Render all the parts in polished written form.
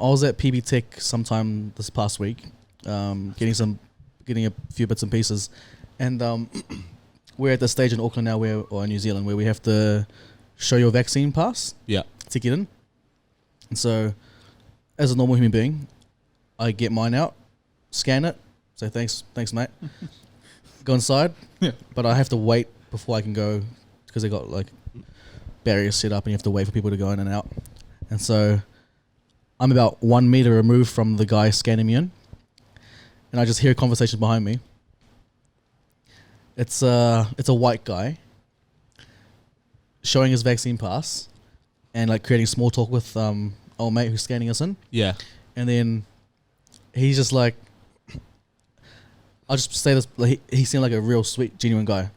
I was at PB Tech sometime this past week, getting a few bits and pieces, and we're at the stage in Auckland now, or in New Zealand, where we have to show your vaccine pass. Yeah. To get in, and so as a normal human being, I get mine out, scan it, say thanks, mate. Go inside, but I have to wait before I can go because they got like barriers set up and you have to wait for people to go in and out. And so I'm about 1 meter removed from the guy scanning me in, and I just hear conversations behind me. It's a white guy showing his vaccine pass and like creating small talk with old mate who's scanning us in. Yeah. And then he's just like, I'll just say this, like, he seemed like a real sweet, genuine guy,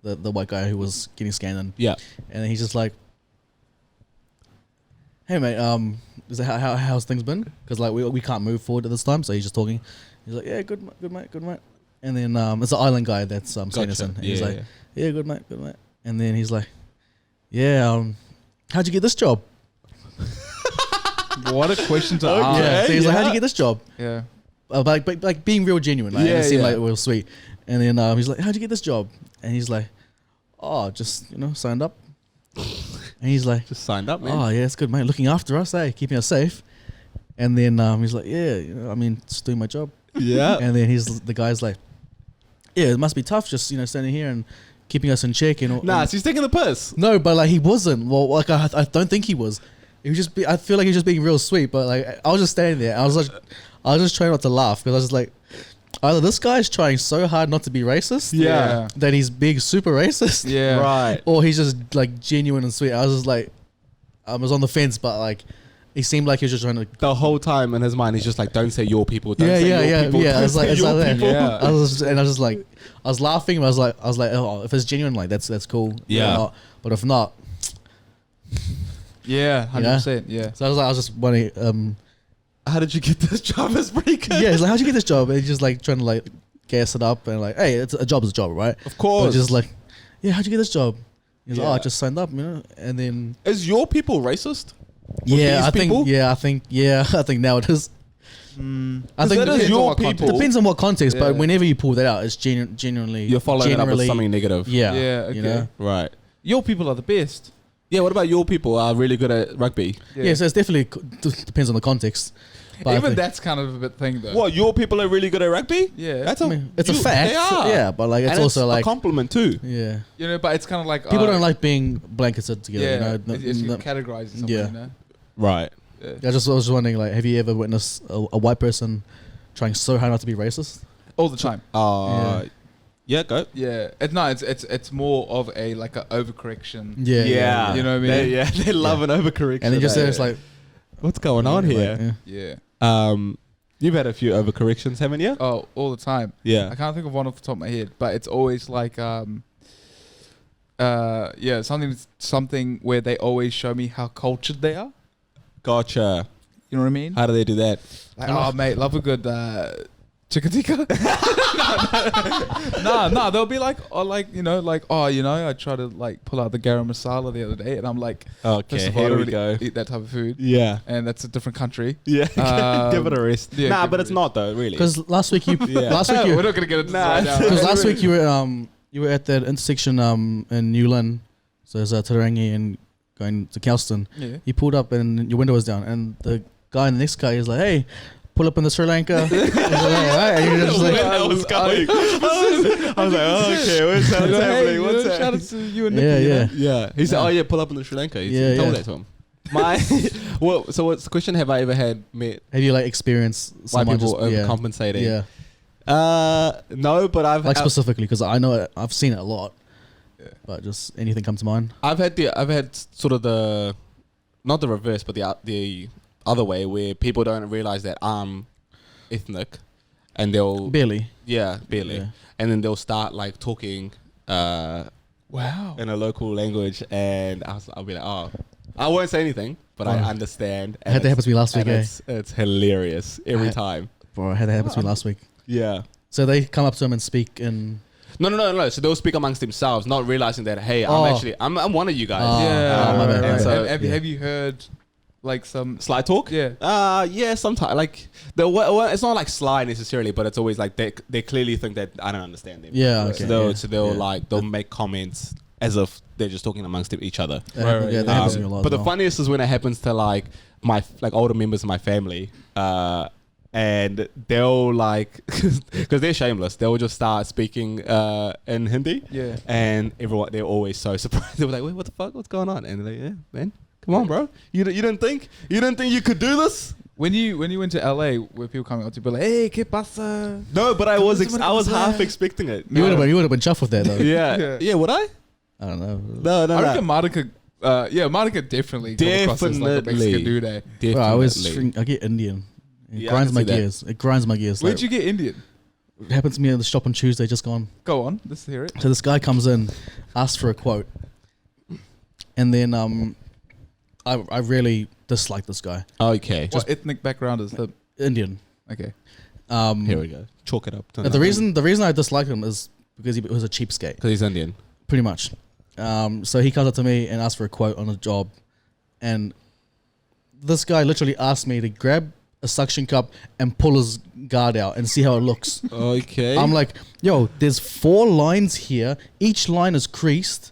the white guy who was getting scanned in. Yeah. And then he's just like, hey mate, is that how's things been? Because like we can't move forward at this time, so he's just talking. He's like, yeah, good mate. And then it's the island guy that's scanning us in. And he's like, yeah, good mate. And then he's like, yeah, how'd you get this job? What a question to ask. Yeah. So he's like, how'd you get this job? Yeah. Like being real genuine, like, and it seemed like real sweet. And then he's like, how'd you get this job? And he's like, oh, just signed up. And he's like, just signed up, man. Oh yeah, it's good, mate. Looking after us, keeping us safe. And then he's like, yeah, I mean, just doing my job. Yeah. And then the guy's like, yeah, it must be tough, just standing here and keeping us in check and all. Nah, so he's taking the piss. No, but like he wasn't. Well, like I don't think he was. He was just. I feel like he was just being real sweet. But like I was just standing there. I was just trying not to laugh because I was just like, either this guy's trying so hard not to be racist, Yeah. that he's being super racist, Yeah. Right. or he's just like genuine and sweet. I was just like, I was on the fence, but like, he seemed like he was just trying to. The whole time in his mind, he's just like, don't say your people. Don't Yeah, say yeah, your yeah, people. yeah. Don't It's like say it's your like that. people. Yeah. I was just like, I was laughing. But I was like, oh, if it's genuine, like that's cool. Yeah. But if not, Yeah. 100%. Yeah. so I was just wondering. How did you get this job? It's pretty good. Yeah, he's like, how'd you get this job? And he's just like trying to like gas it up and like, hey, it's a job's a job, right? Of course. But just like, yeah, how'd you get this job? He's like, oh, I Yeah. just signed up, And then Is your people racist? yeah, these people? I think now it is. I think that is depends on your what context. people. depends on what context, but Yeah. whenever you pull that out, it's genuinely You're following it up with generally- something negative. Yeah, Yeah, okay. you know? Right. Your people are the best. Yeah, what about your people are really good at rugby? Yeah, so it's definitely depends on the context. But I Even think- that's kind of a bit thing though. What, your people are really good at rugby? Yeah. That's I mean, it's a fact. They are. Yeah, but like it's And also a like compliment too. yeah, But it's kind of like people don't like being blanketed together. Yeah. You know? It's categorized as something. Yeah. You know? Right. Yeah. I was just wondering, like, have you ever witnessed a white person trying so hard not to be racist? All the time. Yeah, go. Yeah. It's more of a like a overcorrection. Yeah, You know what I mean? They love an overcorrection. And then just eh? it's like, What's going on like, here? yeah. Yeah. You've had a few overcorrections, haven't you? Oh, all the time. Yeah. I can't think of one off the top of my head, but it's always like something where they always show me how cultured they are. Gotcha. You know what I mean? How do they do that? Like, oh mate, love a good chicken tikka. No, they'll be like, I tried to like pull out the garam masala the other day, and I'm like, Okay, first of all, I here don't we really go. eat that type of food, Yeah. and that's a different country. Yeah. Give it a Um, rest. yeah, Nah, give but it it's a not though, really. Because last week you, Yeah. We're not gonna get into this right now. because last week you were at that intersection in Newland, so there's Tarangi and going to Kelston. Yeah. You pulled up and your window was down, and the guy in the next car is like, hey, pull up in the Sri Lanka. He's like, all right. And you're just When like, I was going. I was like, oh, okay, what's happening? What's Shout out happening? to you and Yeah, Nicky, yeah. Yeah. He said, oh, yeah, pull up in the Sri Lanka. He Yeah, told yeah. that to him. So what's the question? Have I ever met have you like experienced white someone people just overcompensating? Yeah, No, but like specifically because I know I've seen it a lot. Yeah. But just anything come to mind? I've had sort of the, not the reverse, but the other way where people don't realize that I'm ethnic, and they'll Barely. barely, Yeah. and then they'll start like talking Wow. in a local language, and I'll be like, oh, I won't say anything, but I Oh. understand. I had that happen to me last week. It's hilarious every time. Bro, I had that happen to me last week. Yeah. So they come up to him and speak in. No. So they'll speak amongst themselves, not realizing that, hey, Oh. I'm one of you guys. Oh. Yeah. Oh, my bad, And right. so- have you heard Like some Sly talk? Yeah. Yeah, sometimes. Like, it's not like sly necessarily, but it's always like they clearly think that I don't understand them. Yeah, Right. okay. So they'll yeah. they'll make comments as if they're just talking amongst each other. Right, Yeah, that yeah. happens to me a lot. But as the well. funniest is when it happens to like my older members of my family, and they'll like because they're shameless, they'll just start speaking in Hindi, Yeah. and they're always so surprised. They're like, "Wait, what the fuck? What's going on?" And they're like, "Yeah, man, come on, bro. You didn't think you could do this?" When you went to LA, were people coming up to you be like, "Hey, ¿qué pasa?" No, but I was This is what I it was was half like. expecting it. You would have been chuffed with that though. Yeah, yeah. Would I? I don't know. No. I reckon Monica. Monica definitely come across as like a Mexican dude. Eh? Definitely. Bro, I get Indian. It Yeah, I grinds can my see that. gears. It grinds my gears. Where'd Like, you get Indian? it happened to me at the shop on Tuesday. Just gone. Go on, let's hear it. So this guy comes in, asks for a quote, and then I really dislike this guy. Okay. What ethnic background is the? Indian. Okay. Here we go. Chalk it up. The reason I dislike him is because he was a cheapskate, because he's Indian. pretty much. So he comes up to me and asks for a quote on a job, and this guy literally asked me to grab a suction cup and pull his guard out and see how it looks. Okay. I'm like, yo, there's 4 lines here. Each line is creased.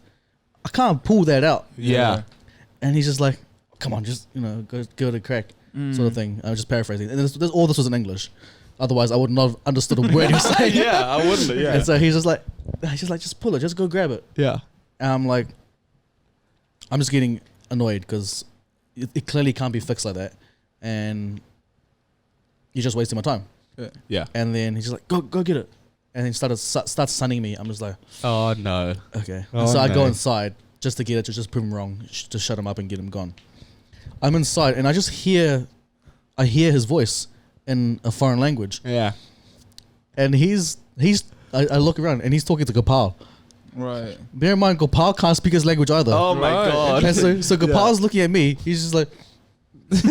I can't pull that out. yeah. And he's just like, come on, just, go give it a crack, sort of thing. I was just paraphrasing. And all this was in English. Otherwise, I would not have understood a word he was saying. Yeah, I wouldn't. Yeah. And so he's just like, just pull it. Just go grab it. yeah. And I'm like, I'm just getting annoyed because it clearly can't be fixed like that. And you're just wasting my time. Yeah. And then he's just like, go get it. And then starts sunning me. I'm just like, Oh no. okay. Oh, And so I go no. inside just to get it, to just prove him wrong, to shut him up and get him gone. I'm inside and I hear his voice in a foreign language. Yeah. And I look around and he's talking to Gopal. Right. Bear in mind, Gopal can't speak his language either. Oh my Right. god. And so Gopal's looking at me. He's just like,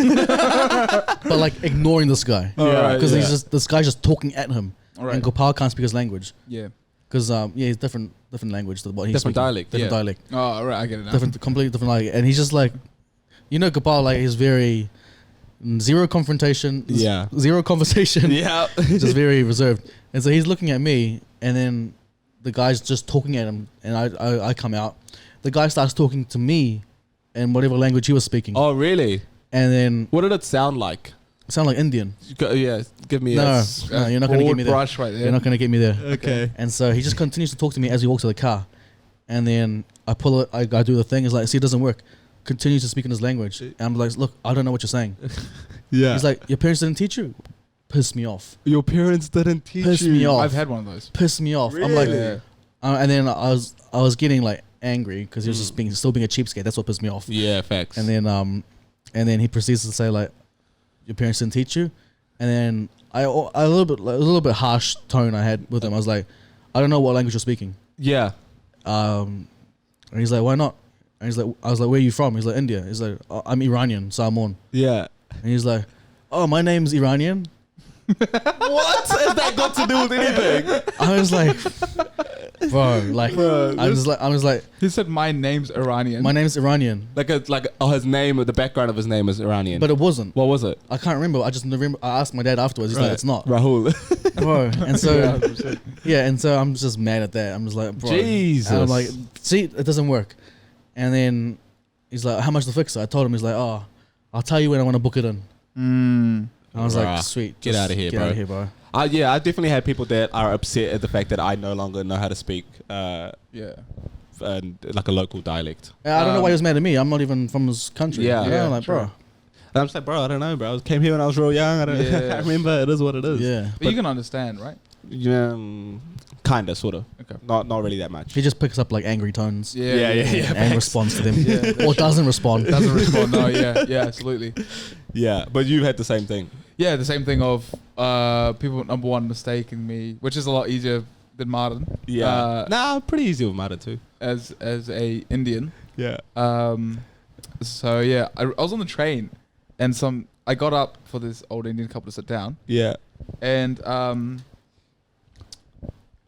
but like ignoring this guy Yeah. because yeah. this guy's just talking at him, Right. and Gopal can't speak his language Yeah. because he's different language to what he's Different speaking. dialect. different Yeah. dialect, Oh, right. I get it now. completely different dialect, and he's just like, Gopal like is very zero confrontation, Yeah. zero conversation, Yeah. just very reserved, and so he's looking at me, and then the guy's just talking at him, and I come out, the guy starts talking to me in whatever language he was speaking, Oh really? and then What did it sound like? sound like Indian. Yeah. Give me No, a. no, you're not gonna get Broad me there. brush right there. You're not gonna get me there. Okay. And so he just continues to talk to me as we walk to the car, and then I pull it. I do the thing. It's like, see, it doesn't work. Continues to speak in his language, and I'm like, look, I don't know what you're saying. Yeah. He's like, your parents didn't teach you. Piss me off. Your parents didn't teach Piss you. me off. I've had one of those. Piss me off. I'm like, Really? and then I was getting like angry because he was just still being a cheapskate. That's what pissed me off. Yeah. Facts. And then he proceeds to say like, your parents didn't teach you, and then a little bit harsh tone I had with him. I was like, I don't know what language you're speaking. Yeah. And he's like, why not? And he's like, I was like, where are you from? He's like, India. He's like, oh, I'm Iranian, Samoan. Yeah. And he's like, oh, my name's Iranian. What has that got to do with anything? I was like, bro, like, I was like, He said my name's Iranian. my name's Iranian, His name, the background of his name is Iranian. but it wasn't. what was it? I can't remember. I just remember. I asked my dad afterwards. He's like, it's not, Rahul. bro. And so, 100%. yeah, and so I'm just mad at that. I'm just like, bro. Jesus. And I'm like, see, it doesn't work. And then he's like, how much to fix it? I told him. He's like, oh, I'll tell you when I want to book it in. I was Bruh. like, sweet. Get just outta here, get bro. out of here, bro. Yeah, I definitely had people that are upset at the fact that I no longer know how to speak Yeah. like a local dialect. And I don't know why he was mad at me. I'm not even from his country. Yeah. You know, Yeah, like, true. bro. And I'm just like, bro, I don't know, bro. I came here when I was real young. I don't Yeah. I remember. It is what it is. Yeah. But you can understand, right? Yeah, kinda, sorta. Okay. Not really that much. He just picks up like angry tones Yeah. and responds to them. Yeah. Or doesn't respond. Doesn't respond. No, yeah, absolutely. Yeah, but you had the same thing. Yeah, the same thing of people number one mistaking me, which is a lot easier than Martin. Nah, pretty easy with Mata too. As a Indian. Yeah. So yeah, I was on the train, and I got up for this old Indian couple to sit down, Yeah. and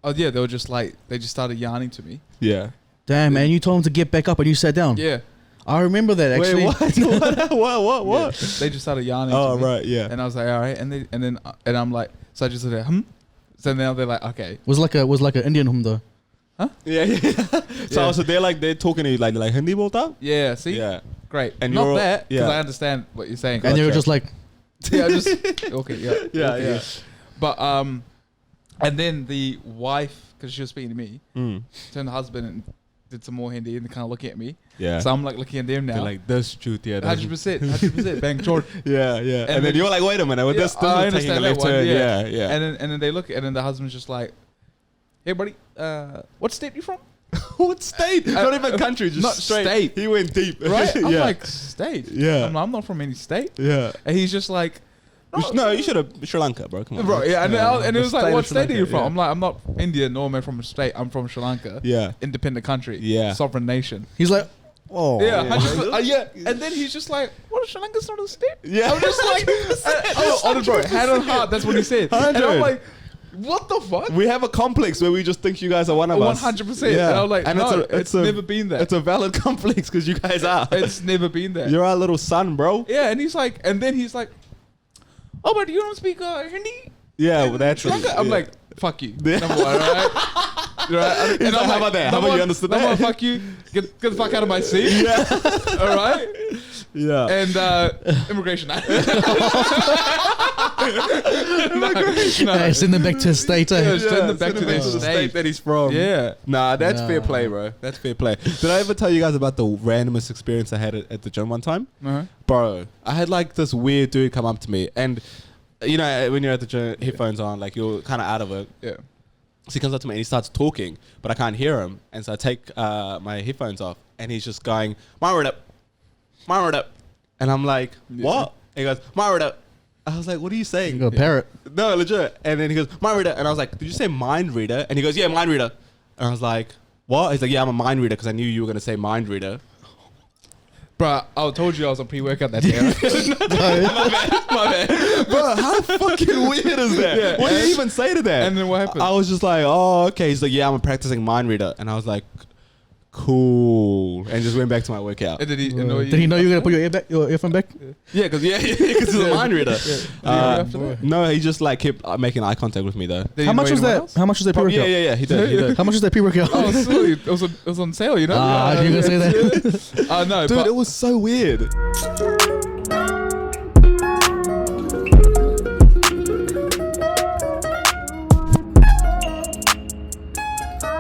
they were just like they just started yarning to me. Yeah. Damn, man, you told him to get back up and you sat down. Yeah. I remember that actually. Wait, what? What? They just started yarning. Oh, to me, right, yeah. And I was like, all right. And I'm like, so I just said, So now they're like, okay. Was like an Indian humda. Yeah. So they're talking to you like Hindi bolta? Yeah, see? Yeah. Great. And not you're- that, because yeah. I understand what you're saying. And they were Gotcha. just like, yeah, just okay, yeah, Yeah, okay, yeah. But and then the wife, because she was speaking to me, turned to the husband and did some more Hindi and they're kind of looking at me. Yeah. So I'm like looking at them They're now. like, this truth, yeah. 100%, bang, George. Yeah. And then then- you're like, wait a minute, Yeah, this I is taking a understand that left one, turn. yeah. Yeah. And then they look, and then the husband's just like, hey, buddy, what state you from? What state? Not even country, just not straight. state. He went deep. Right? I'm yeah. like, state? Yeah. I'm not from any state. Yeah. And he's just like, No, you should have Sri Lanka, bro. Come on. Bro, yeah, and it was like, State what of Sri state are you Lanka, from? yeah. I'm like, I'm not Indian, nor am I from a state. I'm from Sri Lanka. Yeah. Independent country. Yeah. Sovereign nation. he's like, oh. Yeah, 100%. Yeah. And then he's just like, what, Sri Lanka's not a state? Yeah. I'm just like, honest bro, hand on heart, that's what he said. And 100. I'm like, what the fuck? We have a complex where we just think you guys are one of us. 100%. And I was like, no, it's never been that. It's a valid complex because you guys are. It's never been that. You're our little son, bro. Yeah, and he's like, oh, but you don't speak Hindi? Yeah, well, that's Sri Lanka? I'm yeah. like, fuck you. Yeah. Number one, right? Right? He's like, how about that? How about you understood that? Number one, fuck you. Get the fuck out of my seat. Yeah. All right? Yeah. And immigration. Hey, send them back to the state. Yeah, Eh? send them back to their the state. that he's from. Yeah. Nah, that's Nah. fair play, bro. That's fair play. Did I ever tell you guys about the randomest experience I had at the gym one time? Uh-huh. Bro, I had like this weird dude come up to me, and you know when you're at the gym, headphones on, like you're kind of out of it. Yeah. So he comes up to me and he starts talking, but I can't hear him, and so I take my headphones off, and he's just going, "Married up," and I'm like, Yeah. "What?" And he goes, "Married up." I was like, "What are you saying?" You got a parrot. No, legit. And then he goes, mind reader. And I was like, did you say mind reader? And he goes, yeah, mind reader. And I was like, what? He's like, yeah, I'm a mind reader because I knew you were going to say mind reader. Bro, I told you I was on pre-workout that day. Right? My bad. Bro, how fucking weird is that? Yeah, What do and- you even say to that? and then what happened? I was just like, oh, okay. He's like, yeah, I'm a practicing mind reader. And I was like, cool. And just went back to my workout. And did he annoy you? Did he know you were gonna put your earphone back? Yeah, because he's a mind reader. After that? No, he just like kept making eye contact with me though. Did he How much annoy was anyone that? else? How much was that pre-workout? Yeah, he did. How much was that pre-workout? Oh, silly. It was on sale, you know? Ah, you gonna say that? No, Dude, but it was so weird.